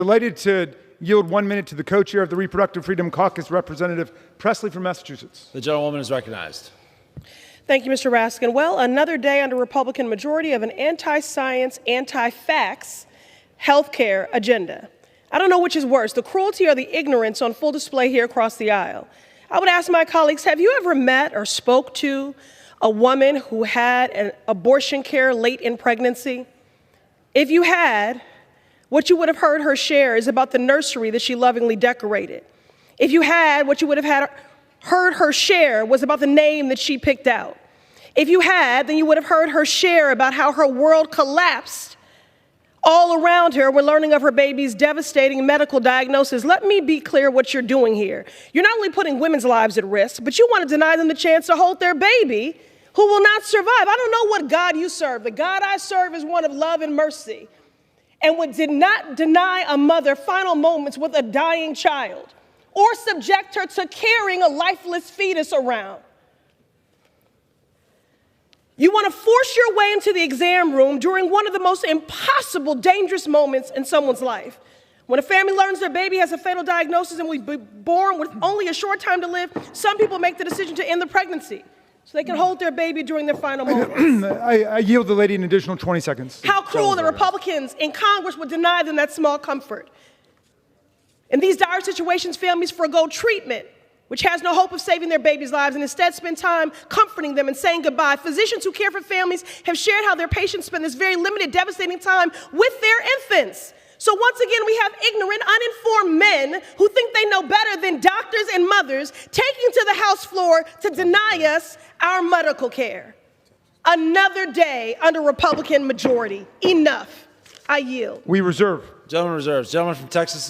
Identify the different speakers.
Speaker 1: Delighted to yield 1 minute to the co-chair of the Reproductive Freedom Caucus, Representative Pressley from Massachusetts.
Speaker 2: The gentlewoman is recognized.
Speaker 3: Thank you, Mr. Raskin. Well, another day under Republican majority of an anti-science, anti-facts healthcare agenda. I don't know which is worse, the cruelty or the ignorance on full display here across the aisle. I would ask my colleagues, have you ever met or spoke to a woman who had an abortion care late in pregnancy? If you had, what you would have heard her share is about the nursery that she lovingly decorated. If you had, what you would have heard her share was about the name that she picked out. If you had, then you would have heard her share about how her world collapsed all around her when learning of her baby's devastating medical diagnosis. Let me be clear what you're doing here. You're not only putting women's lives at risk, but you want to deny them the chance to hold their baby who will not survive. I don't know what God you serve. The God I serve is one of love and mercy and did not deny a mother final moments with a dying child or subject her to carrying a lifeless fetus around. You want to force your way into the exam room during one of the most impossible, dangerous moments in someone's life. When a family learns their baby has a fatal diagnosis and will be born with only a short time to live, some people make the decision to end the pregnancy so they can hold their baby during their final moments.
Speaker 1: I yield the lady an additional 20 seconds.
Speaker 3: How cruel that Republicans in Congress would deny them that small comfort. In these dire situations, families forego treatment, which has no hope of saving their babies' lives, and instead spend time comforting them and saying goodbye. Physicians who care for families have shared how their patients spend this very limited, devastating time with their infants. So once again, we have ignorant, uninformed men who think they know better than doctors and mothers taking to the House floor to deny us our medical care. Another day under Republican majority. Enough. I yield.
Speaker 1: We reserve.
Speaker 2: Gentleman reserves. Gentleman from Texas.